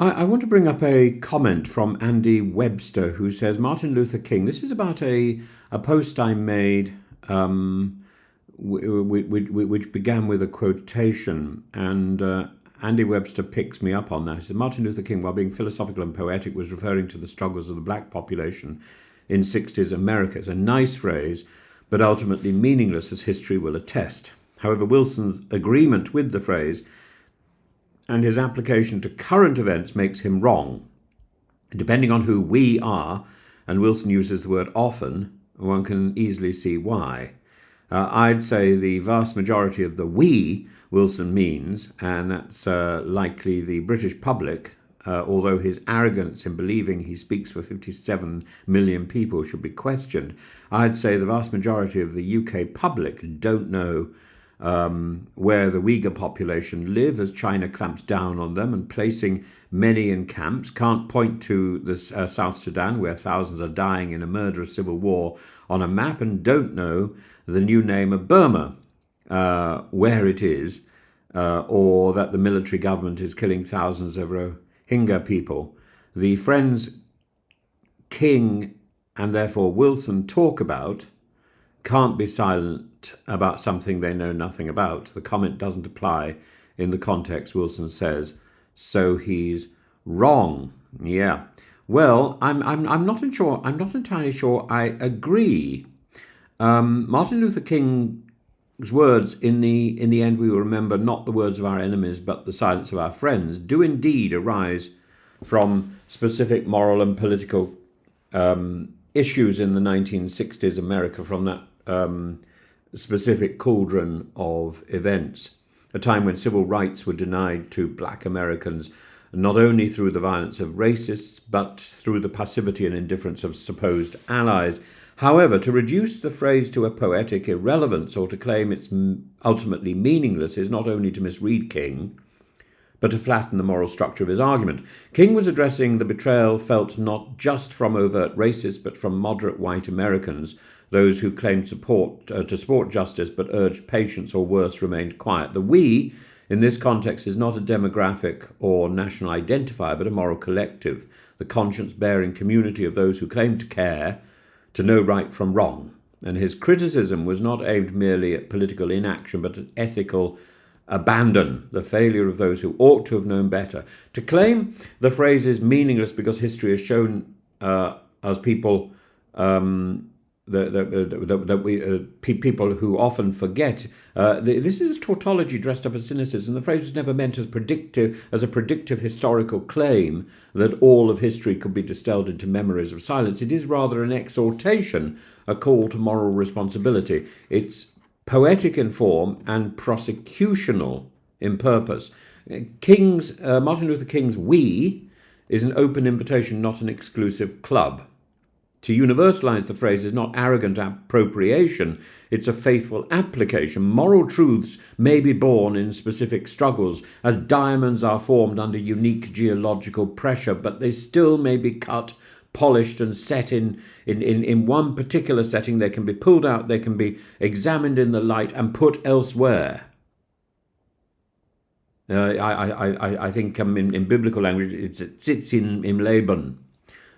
I want to bring up a comment from Andy Webster who says Martin Luther King. This is about a post I made which began with a quotation, and Andy Webster picks me up on that. He said Martin Luther King, while being philosophical and poetic, was referring to the struggles of the black population in 60s America. It's a nice phrase, but ultimately meaningless, as history will attest. However, Wilson's agreement with the phrase and his application to current events makes him wrong. Depending on who we are, and Wilson uses the word often, one can easily see why. I'd say the vast majority of the we Wilson means, and that's likely the British public, although his arrogance in believing he speaks for 57 million people should be questioned. I'd say the vast majority of the UK public don't know where the Uyghur population live as China clamps down on them and placing many in camps, can't point to the South Sudan where thousands are dying in a murderous civil war on a map, and don't know the new name of Burma, where it is, or that the military government is killing thousands of Rohingya people. The friends King and therefore Wilson talk about can't be silent about something they know nothing about. The comment doesn't apply in the context, Wilson says, so he's wrong. Yeah. Well, I'm not sure. I'm not entirely sure I agree. Martin Luther King's words, in the end, we will remember not the words of our enemies, but the silence of our friends, do indeed arise from specific moral and political issues in the 1960s America, from that specific cauldron of events, a time when civil rights were denied to black Americans, not only through the violence of racists, but through the passivity and indifference of supposed allies. However, to reduce the phrase to a poetic irrelevance or to claim it's ultimately meaningless is not only to misread King, but to flatten the moral structure of his argument. King was addressing the betrayal felt not just from overt racists, but from moderate white Americans, those who claimed to support justice but urged patience or worse remained quiet. The we, in this context, is not a demographic or national identifier, but a moral collective, the conscience-bearing community of those who claim to care, to know right from wrong. And his criticism was not aimed merely at political inaction, but at ethical abandon, the failure of those who ought to have known better. To claim the phrase is meaningless because history has shown us people people who often forget. This is a tautology dressed up as cynicism. The phrase was never meant as a predictive historical claim that all of history could be distilled into memories of silence. It is rather an exhortation, a call to moral responsibility. It's poetic in form and prosecutional in purpose. Martin Luther King's we is an open invitation, not an exclusive club. To universalize the phrase is not arrogant appropriation, it's a faithful application. Moral truths may be born in specific struggles, as diamonds are formed under unique geological pressure, but they still may be cut, polished and set in one particular setting. They can be pulled out, they can be examined in the light and put elsewhere. I think in biblical language it sits in Leben.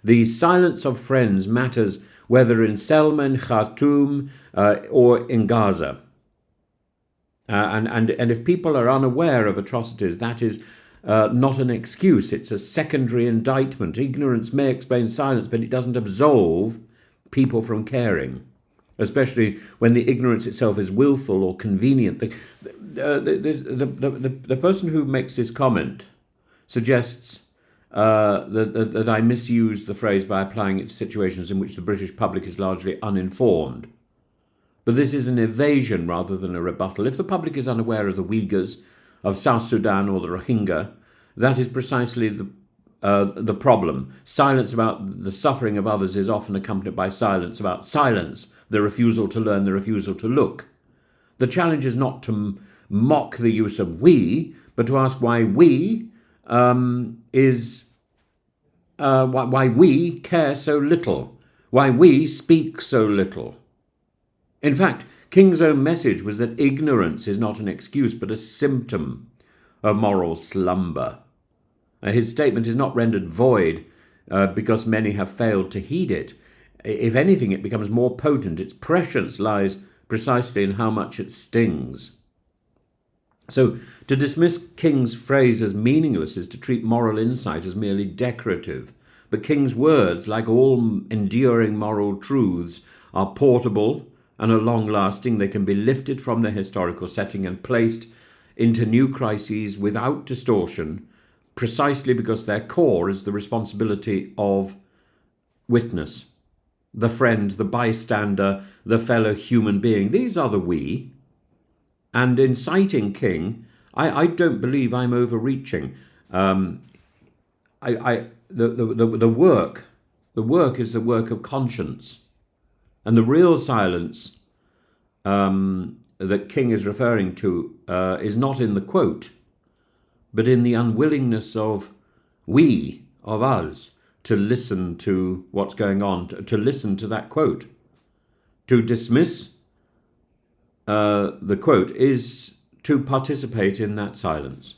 The silence of friends matters whether in Selma, in Khartoum, or in Gaza. And if people are unaware of atrocities, that is not an excuse. It's a secondary indictment. Ignorance may explain silence, but it doesn't absolve people from caring, especially when the ignorance itself is willful or convenient. The person who makes this comment suggests that I misuse the phrase by applying it to situations in which the British public is largely uninformed. But this is an evasion rather than a rebuttal. If the public is unaware of the Uyghurs, of South Sudan or the Rohingya, that is precisely the problem. Silence about the suffering of others is often accompanied by silence about silence, the refusal to learn, the refusal to look. The challenge is not to mock the use of we, but to ask why we why we care so little, why we speak so little. In fact, King's own message was that ignorance is not an excuse, but a symptom of moral slumber. His statement is not rendered void because many have failed to heed it. If anything, it becomes more potent. Its prescience lies precisely in how much it stings. So to dismiss King's phrase as meaningless is to treat moral insight as merely decorative. But King's words, like all enduring moral truths, are portable and are long-lasting. They can be lifted from their historical setting and placed into new crises without distortion, precisely because their core is the responsibility of witness, the friend, the bystander, the fellow human being. These are the we. And in citing King, I don't believe I'm overreaching. The work is the work of conscience, and the real silence that King is referring to is not in the quote, but in the unwillingness of us, to listen to what's going on, to listen to that quote. To dismiss the quote is to participate in that silence.